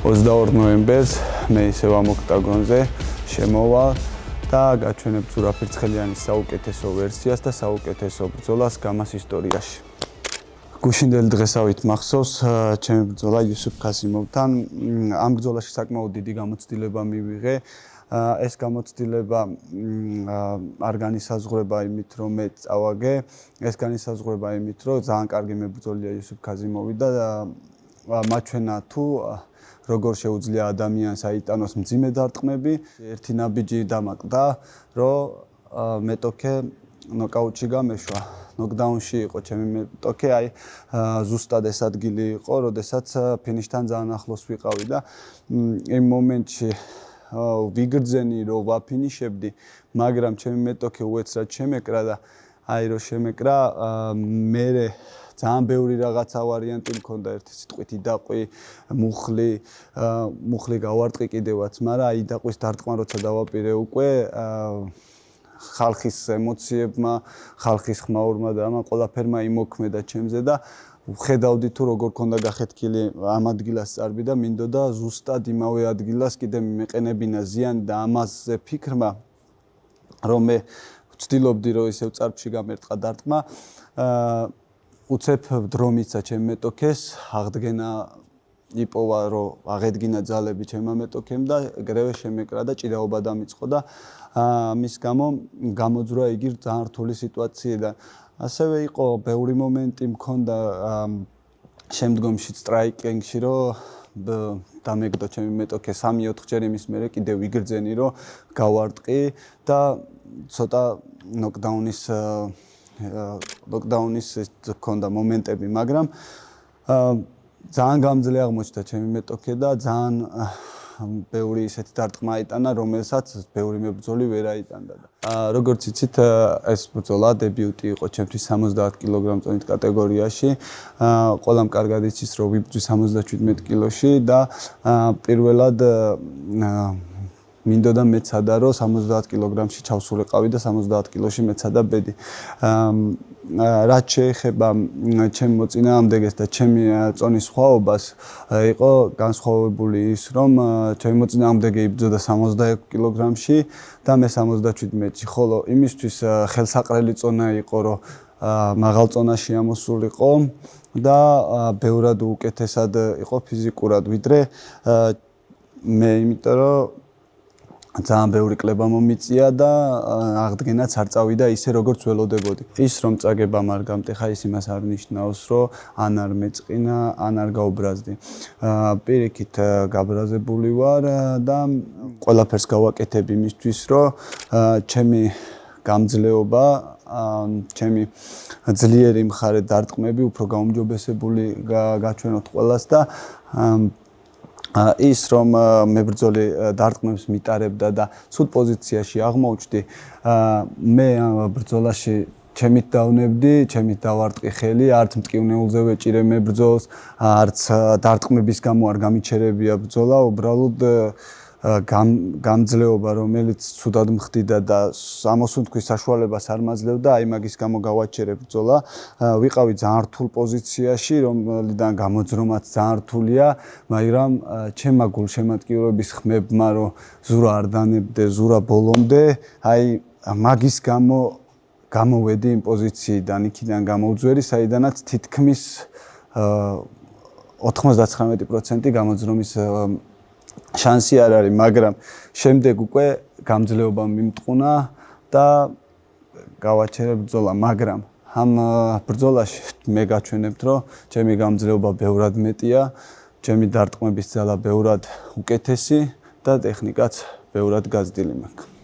22 ნოემბერს მე ისევ ამ ოქტაგონზე შემოვალ და გაჩვენებ ზურაფერცხლიანის საუკეთესო ვერსიას და საუკეთესო ბრძოლას გამას ისტორიაში. გუშინდელი დღესავით მახსოვს ჩემი ბრძოლა იუსუფ ქასიმოვთან. ამ ბრძოლაში საკმაოდ დიდი გამოცდილება მივიღე. ეს გამოცდილება არ განისაზღვრება იმით, რომ მე წავაგე, ეს განისაზღვრება იმით, რომ ძალიან კარგი მებრძოლია იუსუფ ქასიმოვი და მაჩვენა თუ როგორ შეუძლია ადამიანს აიტანოს მძიმე დარტყმები. ერთი ნაბიჯი დამაკდა, რომ მეტოქე ნოკაუტში გამეშვა. ნოკდაუნში იყო ჩემი მეტოქე, აი ზუსტად ეს ადგილი იყო, როდესაც ფინიშთან ძალიან ახლოს ვიყავი და იმ მომენტში ვიგრძენი რომ ვაფინიშებდი, მაგრამ ჩემი მეტოქე უეცრად შემეკრა და აი რომ შემეკრა, მე ძალიან ბევრი რაღაცა ვარიანტი მქონდა, ერთი სიტყვით იდაყვი, მუხლი გავარტყი კიდევაც, მაგრამ აი იდაყვის დარტყმა როცა დავაპირე უკვე ხალხის ემოციებმა, ხალხის ხმაურმა და ამან ყველაფერმა იმოქმედა ჩემზე და ვხედავდი თუ როგორ ქონდა გახეთქილი ამ ადგილას წარბი და მინდოდა ზუსტად იმავე ადგილას კიდე მეყენებინა ზიანი და ამაზე ფიქრმა რომ მე ვცდილობდი რომ ისევ წარბში გამერტყა დარტყმა, უცებ დრო მიცა ჩემ მეტოქეს, აღდგენა იპოვა რომ აღედგინა ძალები ჩემმა მეტოქემ და ეგრევე შემეკრა და ჭირაობა დამიწყო და ამის გამო გამოძვრა იგი ძალიან რთული სიტუაციიდან. ასევე იყო ბევრი მომენტი მქონდა შემდგომში სტრაიკინგში, რომ დამეგდო ჩემი მეტოქე 3-4 ჯერ იმის მერე კიდე ვიგრძენი რომ გავარტყი და ცოტა ნოკდაუნის ჰქონდა მომენტები, მაგრამ ძალიან გამძლე აღმოჩნდა ჩემი მეტოქე და ძალიან ბევრი ისეთი დარტყმა აიტანა, რომელსაც ბევრი მებრძოლი ვერ აიტანდა. როგორც იცით, ეს ბრძოლა დებიუტი იყო ჩემთვის 70 კილოგრამ-წონით კატეგორიაში. ყველამ კარგად იცის, რომ ვიბრძვი 77 კილოში და პირველად მინდოდა მეცადა რომ 70 კილოგრამში ჩავსულიყავი და 70 კილოში მეცადა ბედი. რაც შეეხება ჩემ მოწინააღმდეგეს და ჩემი წონის სხვაობას, იყო განსხვავებული ის, რომ ჩემი მოწინააღმდეგე იბრძოდა 61 კილოგრამში და მე 77-ში, ხოლო იმისთვის ხელსაყრელი წონა იყო, რომ მაღალ წონაში ამოსულიყო და ბევრად უკეთესად იყო ფიზიკურად, ვიდრე მე, იმიტომ რომ ძალიან ბევრი კლება მომიწია და აღდგენაც არ წავიდა ისე როგორც ველოდებოდი. ის რომ წაგებამ არ გამტეხა, ის იმას არ ნიშნავს, რომ ან არ მეწყინა, ან არ გაუბრაზდი. პირიქით გაბრაზებული ვარ და ყველაფერს გავაკეთებ იმისთვის, რომ ჩემი გამძლეობა, ჩემი ძლიერი მხარე დარტყმები უფრო გაუმჯობესებული გაჩვენოთ ყველას და ის რომ მებრძოლი დარტყმებს მიტარებდა და ცუდ პოზიციაში აღმოჩნდი, მე ბრძოლაში ჩემით დავნებდი, ჩემით დავარტყი ხელი, არც მტკივნეულზე ვეჭირე მებრძოლს, არც დარტყმების გამო არ გამიჩერებია ბრძოლა, უბრალოდ გამძლეობა, რომელიც ცუდად მხდიდა და ამოსუნთქვის საშუალებას არ მაძლევდა, აი მაგის გამო გავაჩერე ბრძოლა. ვიყავი ძალიან რთულ პოზიციაში, რომლიდან გამოძრომაც ძალიან რთულია, მაგრამ ჩემმა გულშემატკივრების ხმებმა, რომ ზურა არ დანებდე, ზურა ბოლომდე, აი მაგის გამო გამოვედი იმ პოზიციიდან, იქიდან გამოვძვერი, საიდანაც თითქმის 99% გამოძრომის შანსი არ არის, მაგრამ შემდეგ უკვე გამძლეობა მიმტყუნა და გავაჩერე ბრძოლა, მაგრამ ამ ბრძოლაში მე გაჩვენებთ, რომ ჩემი გამძლეობა ბევრად მეტია, ჩემი დარტყმების ძალა ბევრად უკეთესი და ტექნიკაც ბევრად გაზრდილი მაქვს.